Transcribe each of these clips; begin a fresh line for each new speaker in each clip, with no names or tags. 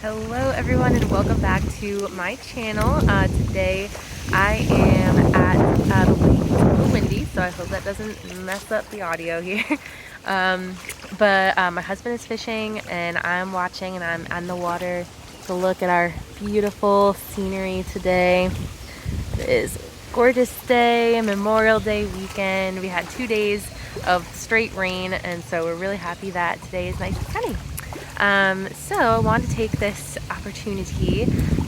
Hello everyone and welcome back to my channel. Today I am at the lake. It's a little windy, so I hope that doesn't mess up the audio here. But my husband is fishing and I'm watching, and I'm on the water to look at our beautiful scenery today. It is a gorgeous day, Memorial Day weekend. We had 2 days of straight rain, and so we're really happy that today is nice and sunny. So I want to take this opportunity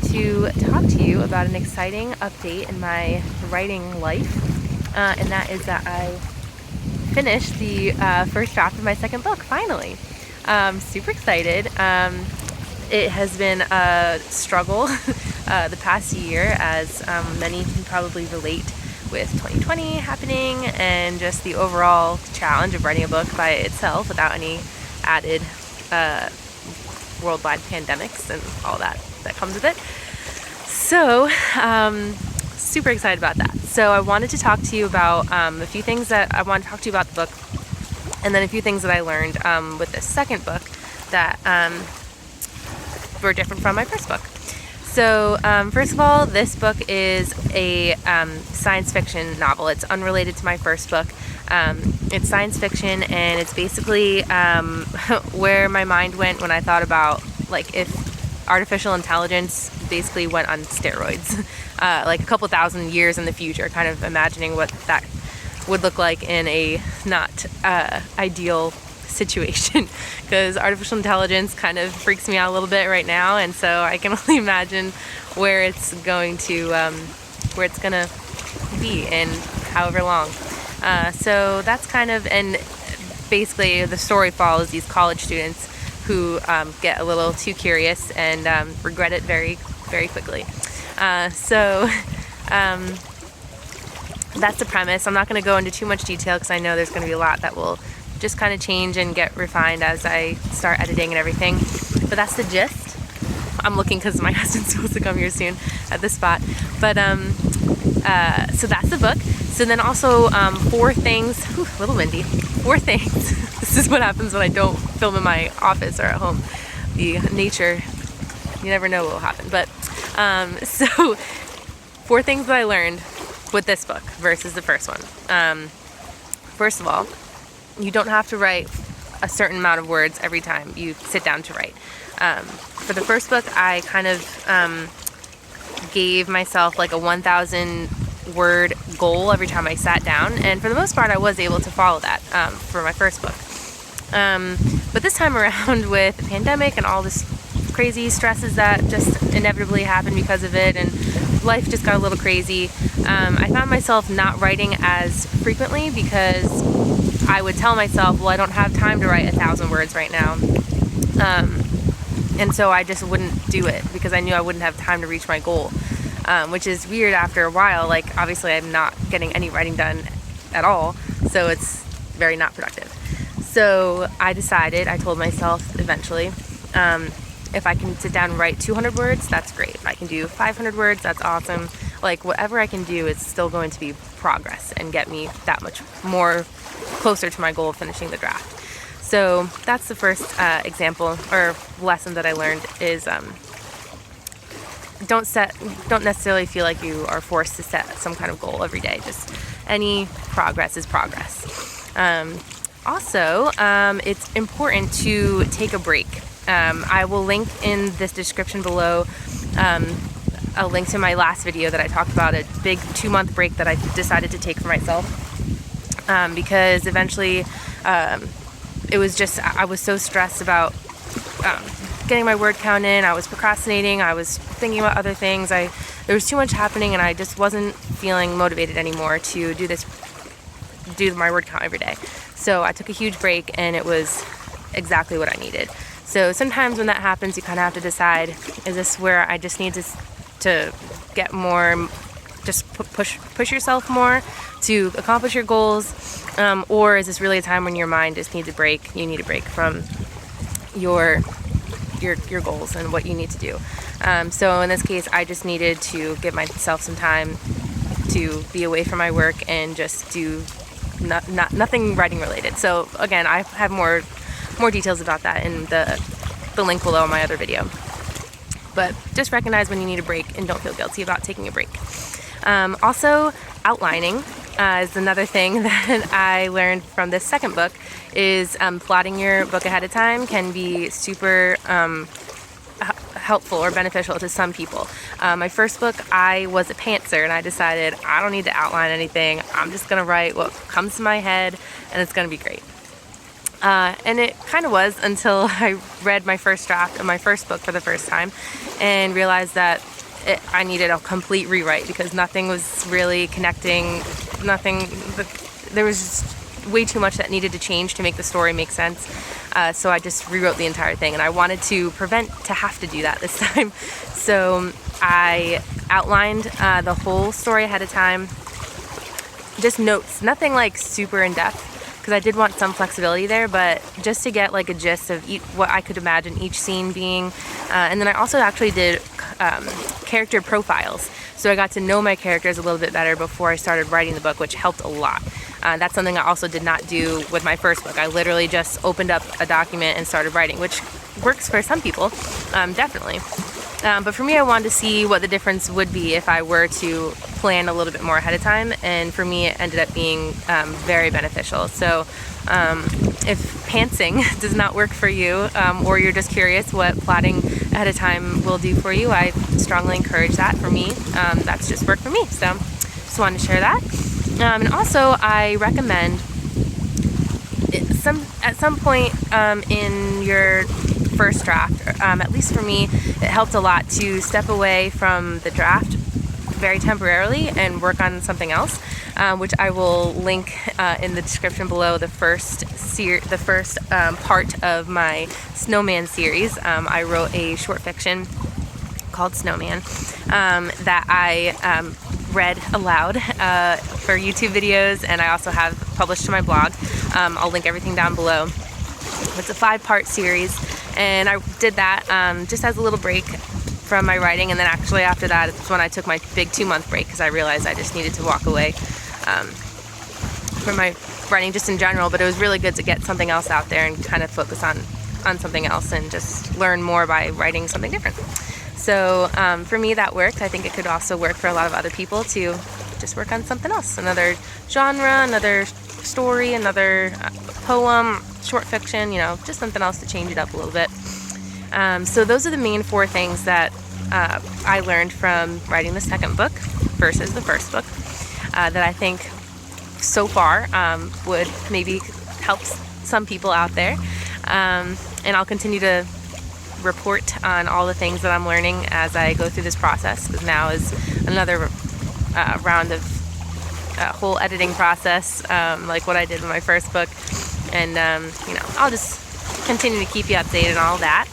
to talk to you about an exciting update in my writing life, and that is that I finished the first draft of my second book, finally. Super excited. It has been a struggle the past year, as many can probably relate, with 2020 happening and just the overall challenge of writing a book by itself without any added worldwide pandemics and all that comes with it. So super excited about that. So I wanted to talk to you about a few things that I want to talk to you about the book, and then a few things that I learned with this second book that were different from my first book. So first of all, this book is a science fiction novel. It's unrelated to my first book. It's science fiction, and it's basically where my mind went when I thought about, like, if artificial intelligence basically went on steroids, like a couple thousand years in the future, kind of imagining what that would look like in a not ideal situation, because artificial intelligence kind of freaks me out a little bit right now, and so I can only imagine where it's going to be in however long. So that's kind of, and basically the story follows these college students who get a little too curious and regret it very, very quickly. So that's the premise. I'm not going to go into too much detail because I know there's going to be a lot that will just kind of change and get refined as I start editing and everything. But that's the gist. I'm looking because my husband's supposed to come here soon at this spot. But so that's the book. So then also 4 things, a little windy, 4 things. This is what happens when I don't film in my office or at home. The nature, you never know what will happen. But so 4 things that I learned with this book versus the first one. First of all, you don't have to write a certain amount of words every time you sit down to write. For the first book, I kind of gave myself like a 1,000 word goal every time I sat down, and for the most part I was able to follow that for my first book. But this time around, with the pandemic and all this crazy stresses that just inevitably happened because of it, and life just got a little crazy, I found myself not writing as frequently because I would tell myself, well, I don't have time to write 1,000 words right now. And so I just wouldn't do it because I knew I wouldn't have time to reach my goal, which is weird after a while. Like, obviously I'm not getting any writing done at all, so it's very not productive. So I told myself eventually, if I can sit down and write 200 words, that's great. If I can do 500 words, that's awesome. Like, whatever I can do is still going to be progress and get me that much more closer to my goal of finishing the draft. So that's the first example or lesson that I learned is don't necessarily feel like you are forced to set some kind of goal every day. Just any progress is progress. Also, it's important to take a break. I will link in this description below a link to my last video that I talked about a big 2-month break that I decided to take for myself, because eventually it was just, I was so stressed about getting my word count in. I was procrastinating. I was thinking about other things. There was too much happening, and I just wasn't feeling motivated anymore to do my word count every day. So I took a huge break, and it was exactly what I needed. So sometimes when that happens, you kind of have to decide, is this where I just need to get more, just push yourself more to accomplish your goals, or is this really a time when your mind just needs a break? You need a break from your goals and what you need to do. So in this case, I just needed to give myself some time to be away from my work and just do nothing writing related. So again, I have more details about that in the link below in my other video. but just recognize when you need a break and don't feel guilty about taking a break. Also, outlining is another thing that I learned from this second book, is plotting your book ahead of time can be super helpful or beneficial to some people. My first book, I was a pantser, and I decided I don't need to outline anything. I'm just gonna write what comes to my head, and it's gonna be great. And it kind of was, until I read my first draft of my first book for the first time and realized that I needed a complete rewrite, because nothing was really connecting, there was just way too much that needed to change to make the story make sense. So I just rewrote the entire thing, and I wanted to prevent to have to do that this time. So I outlined the whole story ahead of time, just notes, nothing like super in depth, because I did want some flexibility there, but just to get like a gist of what I could imagine each scene being. And then I also actually did character profiles, so I got to know my characters a little bit better before I started writing the book, which helped a lot. That's something I also did not do with my first book. I literally just opened up a document and started writing, which works for some people, definitely. But for me, I wanted to see what the difference would be if I were to plan a little bit more ahead of time, and for me it ended up being very beneficial. So if pantsing does not work for you, or you're just curious what plotting ahead of time will do for you, I strongly encourage that. For me, that's just worked for me, so just wanted to share that. And also, I recommend at some point in your first draft, at least for me, it helped a lot to step away from the draft very temporarily and work on something else, which I will link in the description below. The first part of my Snowman series, I wrote a short fiction called Snowman that I read aloud for YouTube videos, and I also have published to my blog. I'll link everything down below. It's a 5-part series, and I did that just as a little break from my writing, and then actually after that it's when I took my big 2-month break, because I realized I just needed to walk away from my writing just in general. But it was really good to get something else out there and kind of focus on something else and just learn more by writing something different. So for me, that worked. I think it could also work for a lot of other people to just work on something else, another genre, another story, another poem, short fiction, just something else to change it up a little bit. So those are the main 4 things that I learned from writing the second book versus the first book that I think so far would maybe help some people out there. And I'll continue to report on all the things that I'm learning as I go through this process, because now is another round of whole editing process, like what I did with my first book. And I'll just continue to keep you updated on all that.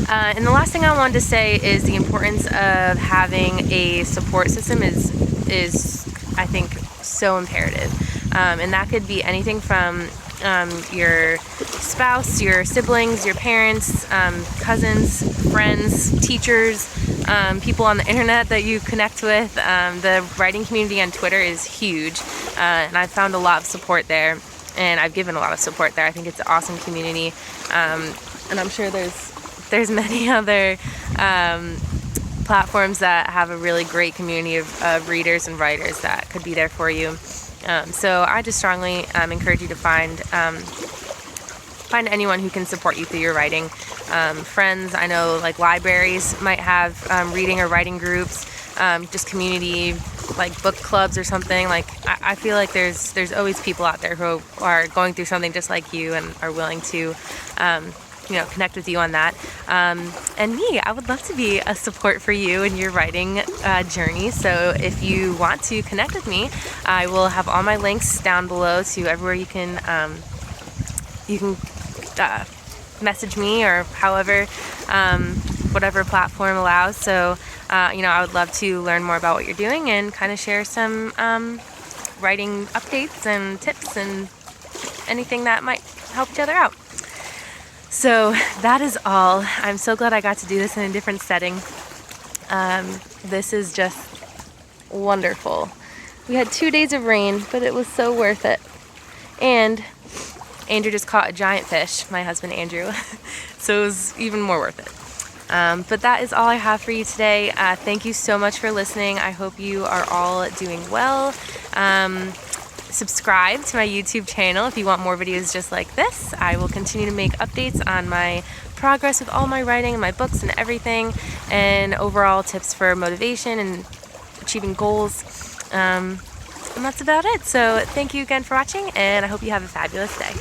And the last thing I wanted to say is the importance of having a support system is I think so imperative, and that could be anything from your spouse, your siblings, your parents, cousins, friends, teachers, people on the internet that you connect with. The writing community on Twitter is huge, and I've found a lot of support there, and I've given a lot of support there. I think it's an awesome community, and I'm sure there's many other platforms that have a really great community of readers and writers that could be there for you. So I just strongly encourage you to find anyone who can support you through your writing. Friends, I know like libraries might have reading or writing groups, just community like book clubs or something. Like I feel like there's always people out there who are going through something just like you and are willing to connect with you on that. And me, I would love to be a support for you in your writing journey. So if you want to connect with me, I will have all my links down below to everywhere you can message me, or however, whatever platform allows. So I would love to learn more about what you're doing and kind of share some writing updates and tips and anything that might help each other out. So that is all. I'm so glad I got to do this in a different setting. This is just wonderful. We had 2 days of rain, but it was so worth it. And Andrew just caught a giant fish, my husband Andrew, so it was even more worth it. But that is all I have for you today. Thank you so much for listening. I hope you are all doing well. Subscribe to my YouTube channel if you want more videos just like this. I will continue to make updates on my progress with all my writing and my books and everything, and overall tips for motivation and achieving goals. And that's about it. So thank you again for watching, and I hope you have a fabulous day.